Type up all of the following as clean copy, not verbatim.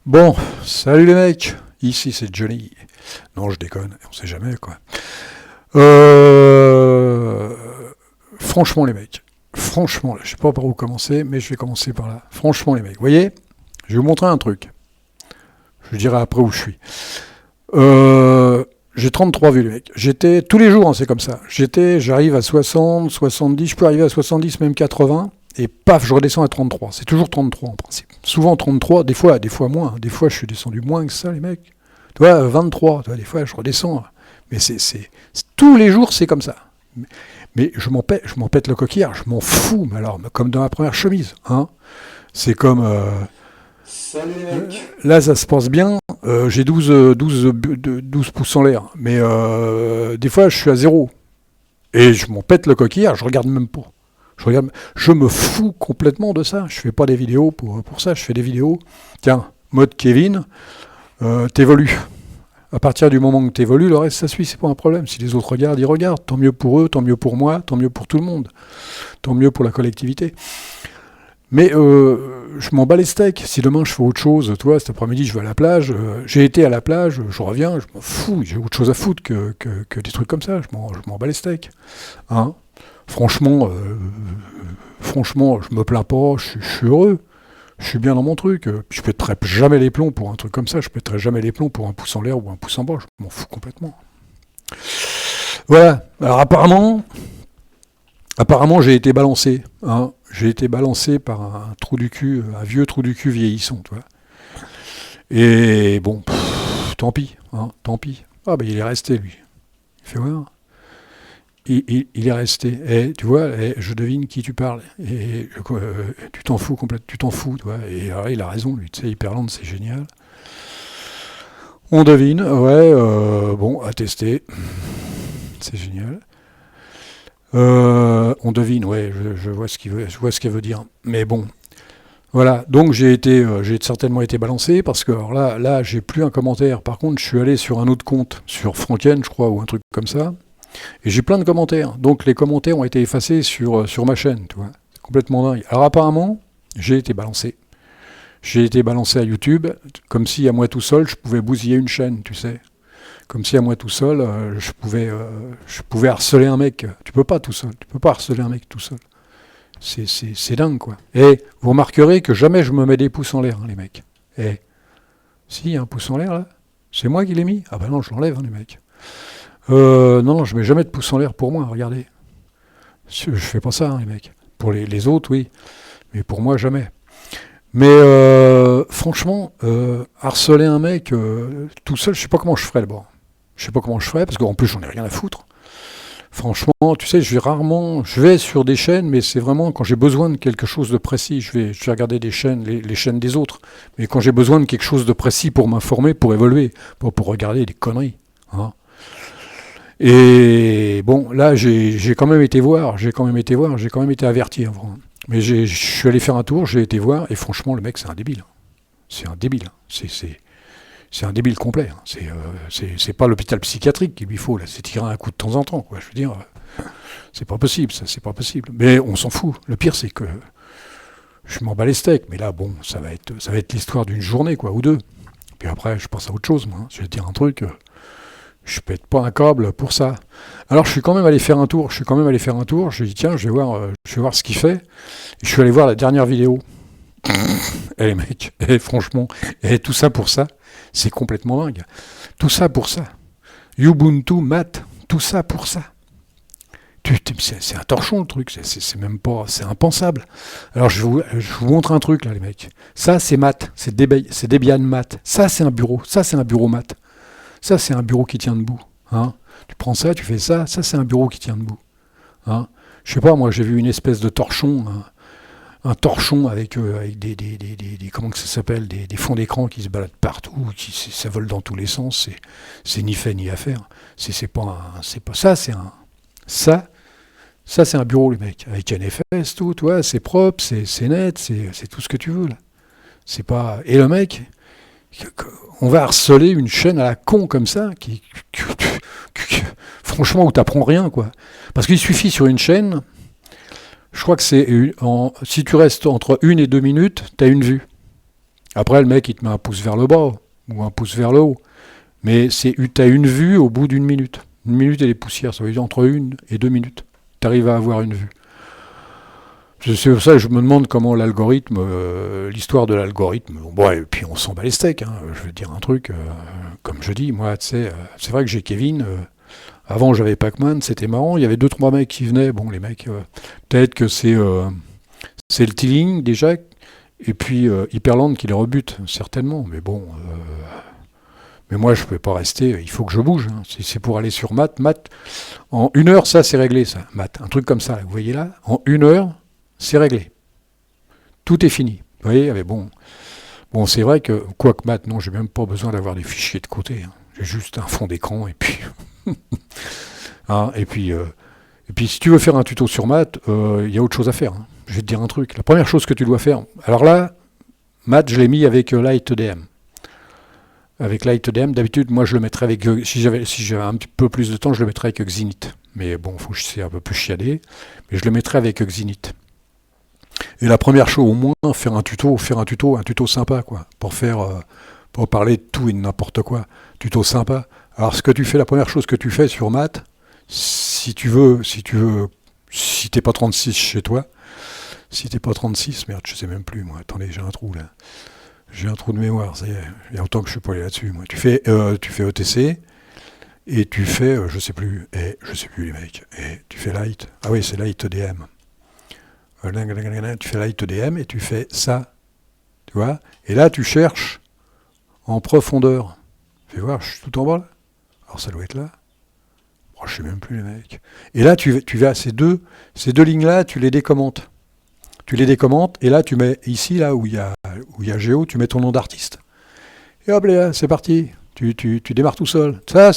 Bon, salut les mecs, ici c'est Johnny. Non, je déconne, on sait jamais quoi. Euh, Franchement les mecs, franchement, là, je sais pas par où commencer, mais je vais commencer par là. Franchement les mecs, vous voyez, je vais vous montrer un truc. Je vous dirai après où je suis. J'ai 33 vues les mecs. J'étais, tous les jours hein, c'est comme ça. J'arrive à 60, 70, je peux arriver à 70, même 80. Et paf, je redescends à 33. C'est toujours 33 en principe. Souvent 33, des fois moins. Des fois, je suis descendu moins que ça, les mecs. Tu vois, 23, tu vois, des fois, je redescends. Mais tous les jours, c'est comme ça. Mais je m'en pète le coquillard, je m'en fous, mais alors, comme dans ma première chemise. Hein. C'est comme. Salut les mecs. Là, ça se passe bien. J'ai 12 pouces en l'air. Mais des fois, je suis à zéro. Et je m'en pète le coquillard, je regarde même pas. Je me fous complètement de ça. Je fais pas des vidéos pour ça. Je fais des vidéos. Tiens, mode Kevin, t'évolues. À partir du moment que t'évolues, le reste ça suit, c'est pas un problème. Si les autres regardent, ils regardent. Tant mieux pour eux, tant mieux pour moi, tant mieux pour tout le monde. Tant mieux pour la collectivité. Mais je m'en bats les steaks. Si demain je fais autre chose, toi, cet après-midi je vais à la plage, j'ai été à la plage, je reviens, je m'en fous. J'ai autre chose à foutre que des trucs comme ça. Je m'en bats les steaks. Hein. Franchement, je me plains pas, je suis heureux. Je suis bien dans mon truc. Je pèterai jamais les plombs pour un truc comme ça. Je pèterai jamais les plombs pour un pouce en l'air ou un pouce en bas. Je m'en fous complètement. Voilà. Alors apparemment j'ai été balancé. Hein. J'ai été balancé par un trou du cul, un vieux trou du cul vieillissant, tu vois. Et bon, tant pis, hein, tant pis. Ah ben il est resté lui. Il fait voir. Il est resté. Et tu vois, je devine qui tu parles. Et tu t'en fous complètement, tu t'en fous, tu vois. Et alors, il a raison, lui. Tu sais, Hyperland, c'est génial. On devine, ouais. Bon, à tester, c'est génial. On devine, ouais. Je vois ce qu'il veut, je vois ce qu'elle veut dire. Mais bon, voilà. Donc j'ai certainement été balancé parce que alors là, j'ai plus un commentaire. Par contre, je suis allé sur un autre compte, sur Franken, je crois, ou un truc comme ça. Et j'ai plein de commentaires. Donc les commentaires ont été effacés sur ma chaîne, tu vois. C'est complètement dingue. Alors apparemment, j'ai été balancé. J'ai été balancé à YouTube, comme si à moi tout seul, je pouvais bousiller une chaîne, tu sais. Comme si à moi tout seul, je pouvais harceler un mec. Tu peux pas tout seul. Tu peux pas harceler un mec tout seul. C'est dingue, quoi. Et vous remarquerez que jamais je me mets des pouces en l'air, hein, les mecs. Et si, y a un pouce en l'air, là, c'est moi qui l'ai mis. Ah ben non, je l'enlève, hein, les mecs. Non, je mets jamais de pouce en l'air pour moi, regardez. Je fais pas ça, hein, les mecs. Pour les autres, oui. Mais pour moi, jamais. Mais franchement, harceler un mec tout seul, je sais pas comment je ferais d'abord. Je sais pas comment je ferais, parce qu'en plus, j'en ai rien à foutre. Franchement, tu sais, je vais sur des chaînes, mais c'est vraiment quand j'ai besoin de quelque chose de précis. Je vais regarder des chaînes, les chaînes des autres. Mais quand j'ai besoin de quelque chose de précis pour m'informer, pour évoluer, pour regarder des conneries. Hein. Et bon, là, j'ai quand même été voir, j'ai quand même été averti avant. Mais je suis allé faire un tour, j'ai été voir, et franchement, le mec, c'est un débile. C'est un débile. C'est un débile complet. C'est pas l'hôpital psychiatrique qu'il lui faut, là. C'est tirer un coup de temps en temps, quoi. Je veux dire, c'est pas possible, ça, c'est pas possible. Mais on s'en fout. Le pire, c'est que je m'en bats les steaks. Mais là, bon, ça va être l'histoire d'une journée, quoi, ou deux. Puis après, je passe à autre chose, moi. Je vais te dire un truc. Je pète pas un câble pour ça. Alors je suis quand même allé faire un tour. Je dit tiens, je vais voir ce qu'il fait. Et je suis allé voir la dernière vidéo. Et les mecs, et franchement, et tout ça pour ça, c'est complètement dingue. Tout ça pour ça. Ubuntu, Mat, tout ça pour ça. C'est un torchon le truc, c'est même pas, c'est impensable. Alors je vous montre un truc là les mecs. Ça c'est Mat, c'est Debian Mat. Ça c'est un bureau Mat. Ça, c'est un bureau qui tient debout. Hein. Tu prends ça, tu fais ça, c'est un bureau qui tient debout. Hein. Je sais pas, moi, j'ai vu une espèce de torchon, un torchon avec des comment que ça s'appelle, des fonds d'écran qui se baladent partout, ça vole dans tous les sens. C'est ni fait ni à faire. C'est pas ça, c'est un bureau, les mecs, avec NFS, tout, toi, c'est propre, c'est net, c'est tout ce que tu veux là. C'est pas. Et le mec. On va harceler une chaîne à la con comme ça, franchement, où t'apprends rien, quoi. Parce qu'il suffit sur une chaîne, je crois que si tu restes entre 1 et 2 minutes, t'as une vue. Après, le mec, il te met un pouce vers le bas ou un pouce vers le haut. Mais tu as une vue au bout d'une minute. Une minute et des poussières, ça veut dire entre 1 et 2 minutes. Tu arrives à avoir une vue. C'est pour ça que je me demande comment l'algorithme, l'histoire de l'algorithme. Bon, et puis on s'en bat les steaks. Hein. Je vais te dire un truc, comme je dis, moi, tu sais, c'est vrai que j'ai Kevin. Avant, j'avais Pac-Man, c'était marrant. Il y avait 2-3 mecs qui venaient. Bon, les mecs, peut-être que c'est le Teeling déjà, et puis Hyperland qui les rebute, certainement. Mais bon, mais moi, je ne peux pas rester. Il faut que je bouge. Hein. Si c'est pour aller sur maths, en 1 heure, ça, c'est réglé, ça. Maths, un truc comme ça, là, vous voyez là, en 1 heure, c'est réglé. Tout est fini. Vous voyez, mais bon, c'est vrai que, quoique maths, non, j'ai même pas besoin d'avoir des fichiers de côté. Hein. J'ai juste un fond d'écran et puis, hein, et puis, si tu veux faire un tuto sur maths, il y a autre chose à faire. Hein. Je vais te dire un truc. La première chose que tu dois faire. Alors là, maths, je l'ai mis avec LightEDM. Avec LightEDM, d'habitude, moi, je le mettrais avec. Si j'avais un petit peu plus de temps, je le mettrais avec Xinit. Mais bon, faut que je sais un peu plus chiader. Mais je le mettrais avec Xinit. Et la première chose, au moins, faire un tuto sympa, quoi, pour parler de tout et de n'importe quoi. Tuto sympa. Alors, la première chose que tu fais sur maths, si t'es pas 36 chez toi, si t'es pas 36, merde, je sais même plus, moi. Attendez, j'ai un trou là. J'ai un trou de mémoire, ça y est. Il y a longtemps que je suis pas allé là-dessus, moi. Tu fais ETC et tu fais, je sais plus les mecs. Et tu fais Light. Ah oui, c'est LightEDM. Tu fais LightEDM et tu fais ça, tu vois. Et là, tu cherches en profondeur. Fais voir, je suis tout en bas là. Alors ça doit être là. Oh, je sais même plus les mecs. Et là, tu vas ces deux lignes-là, tu les décommentes. Et là, tu mets ici, là où il y a Géo, tu mets ton nom d'artiste. Et hop là, c'est parti. Tu démarres tout seul. Ça,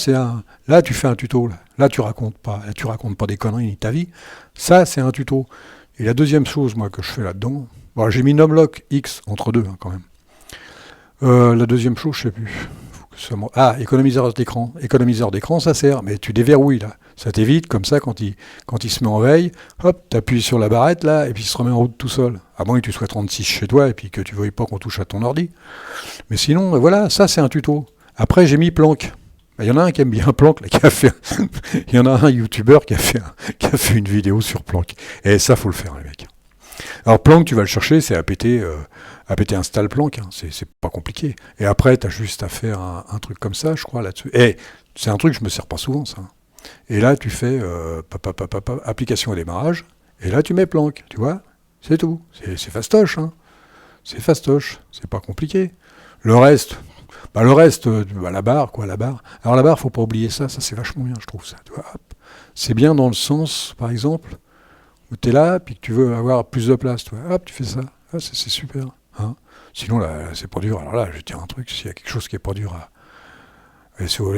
là, tu fais un tuto. Là, tu racontes pas des conneries ni ta vie. Ça, c'est un tuto. Et la deuxième chose, moi, que je fais là-dedans, bon, j'ai mis Numlock X entre deux, hein, quand même. La deuxième chose, je sais plus. Économiseur d'écran. Économiseur d'écran, ça sert, mais tu déverrouilles, là. Ça t'évite, comme ça, quand il se met en veille, hop, t'appuies sur la barrette, là, et puis il se remet en route tout seul. À moins que tu sois 36 chez toi, et puis que tu ne veuilles pas qu'on touche à ton ordi. Mais sinon, voilà, ça, c'est un tuto. Après, j'ai mis Planck. Il y en a un qui aime bien Planck, là, il y en a un youtubeur qui a fait une vidéo sur Planck. Et ça, faut le faire, les mecs. Alors Planck, tu vas le chercher, c'est apt install Planck, hein. C'est pas compliqué. Et après, tu as juste à faire un truc comme ça, je crois, là-dessus. Et c'est un truc que je me sers pas souvent, ça. Et là, tu fais application au démarrage, et là, tu mets Planck, tu vois. C'est tout. C'est fastoche, hein. C'est fastoche. C'est pas compliqué. Le reste, la barre, quoi, la barre. Alors la barre, faut pas oublier ça c'est vachement bien, je trouve ça. Tu vois, c'est bien dans le sens, par exemple, où tu es là, puis que tu veux avoir plus de place, tu vois. Hop, tu fais ça. Ah, c'est super. Hein. Sinon, là, c'est pas dur. Alors là, je vais te dire un truc, s'il y a quelque chose qui est pas dur sur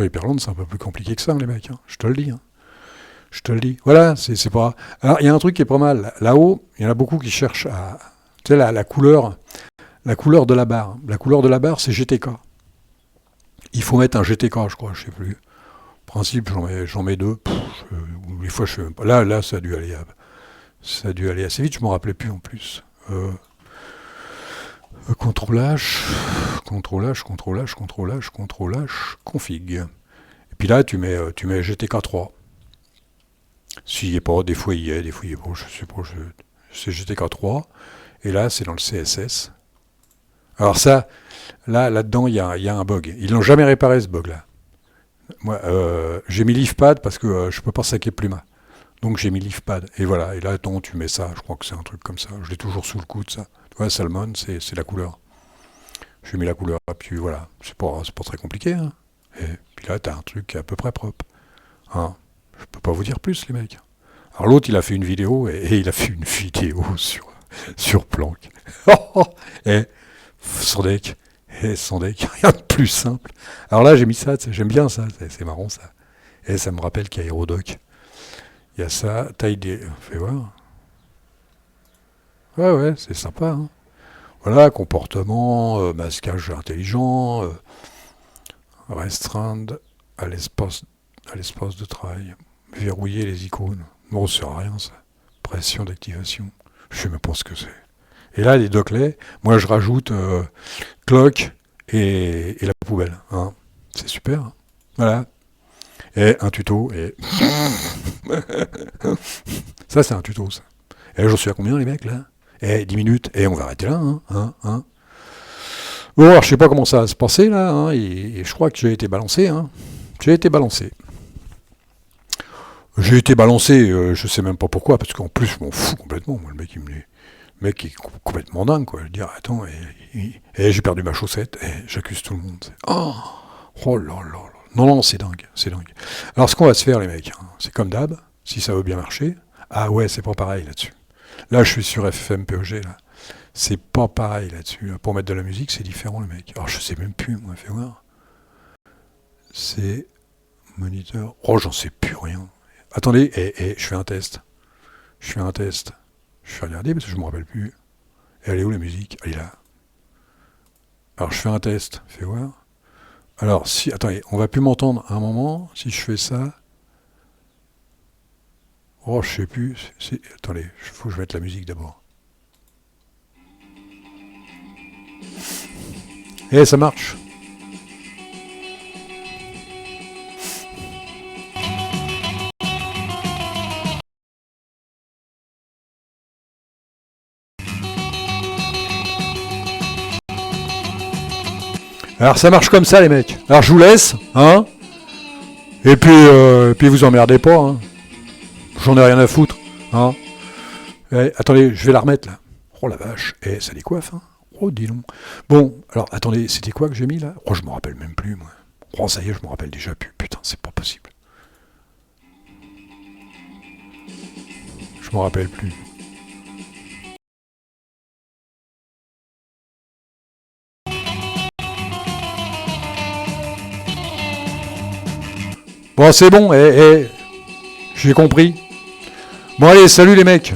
Hyperland, c'est un peu plus compliqué que ça, les mecs. Hein. Je te le dis. Hein. Je te le dis. Voilà, c'est pas. Alors, il y a un truc qui est pas mal. Là-haut, il y en a beaucoup qui cherchent à. Tu sais, la couleur de la barre. La couleur de la barre, c'est GTK. Il faut mettre un GTK, je crois, je sais plus. En principe, j'en mets deux. Des fois, je sais même pas. Là, ça a dû aller assez vite. Je m'en rappelais plus en plus. CTRL-H, config. Et puis là, tu mets GTK3. S'il n'y est pas, des fois il y est, des fois il est pas, je sais pas, c'est GTK3. Et là, c'est dans le CSS. Alors ça, là-dedans, il y a un bug. Ils l'ont jamais réparé, ce bug-là. Moi, j'ai mis LeafPad parce que je peux pas saquer Pluma. Donc j'ai mis LeafPad. Et voilà, et là, tu mets ça. Je crois que c'est un truc comme ça. Je l'ai toujours sous le coude, ça. Tu vois, Salmon, c'est la couleur. J'ai mis la couleur, et puis voilà. C'est pas très compliqué. Hein. Et puis là, t'as un truc à peu près propre. Hein. Je peux pas vous dire plus, les mecs. Alors l'autre, il a fait une vidéo, et il a fait une vidéo sur Planck. Et sans deck, rien de plus simple. Alors là, j'ai mis ça, j'aime bien ça, c'est marrant ça. Et ça me rappelle qu'il y a Aerodoc. Il y a ça, taille des... Fais voir. Ouais, c'est sympa. Hein. Voilà, comportement, masquage intelligent, restreindre à l'espace de travail, verrouiller les icônes. Non, ça sert à rien ça. Pression d'activation. Je sais même pas ce que c'est. Et là, les deux clés, moi je rajoute cloque et la poubelle. Hein. C'est super. Hein. Voilà. Et un tuto. Et ça, c'est un tuto, ça. Et j'en suis à combien, les mecs, là? 10 minutes. Et on va arrêter là. Hein. Bon, alors, je sais pas comment ça va se passer, là. Hein, et je crois que j'ai été balancé. Hein. J'ai été balancé. Je sais même pas pourquoi, parce qu'en plus, je m'en fous complètement. Moi, le mec est complètement dingue, quoi. Je veux dire, attends, et j'ai perdu ma chaussette, et j'accuse tout le monde. Oh là là. Non, c'est dingue. Alors, ce qu'on va se faire, les mecs, hein, c'est comme d'hab, si ça veut bien marcher. Ah ouais, c'est pas pareil là-dessus. Là, je suis sur FFmpeg, là. C'est pas pareil là-dessus. Là. Pour mettre de la musique, c'est différent, le mec. Alors, je sais même plus, moi, fais voir. C'est moniteur. Oh, j'en sais plus rien. Attendez, je fais un test. Je vais regarder parce que je me rappelle plus. Et elle est où la musique? Elle est là. Alors, je fais un test. Fais voir. Alors, si, attendez, on va plus m'entendre à un moment si je fais ça. Oh, je sais plus. Attendez, il faut que je mette la musique d'abord. Ça marche. Alors, ça marche comme ça, les mecs. Alors, je vous laisse, hein. Et puis vous emmerdez pas, hein. J'en ai rien à foutre, hein. Attendez, je vais la remettre, là. Oh, la vache. Ça décoiffe, hein. Oh, dis donc. Bon, alors, attendez, c'était quoi que j'ai mis, là? Oh, je me rappelle même plus, moi. Oh, ça y est, je me rappelle déjà plus. Putain, c'est pas possible. Je me rappelle plus. Bon, c'est bon, j'ai compris. Bon, allez, salut les mecs.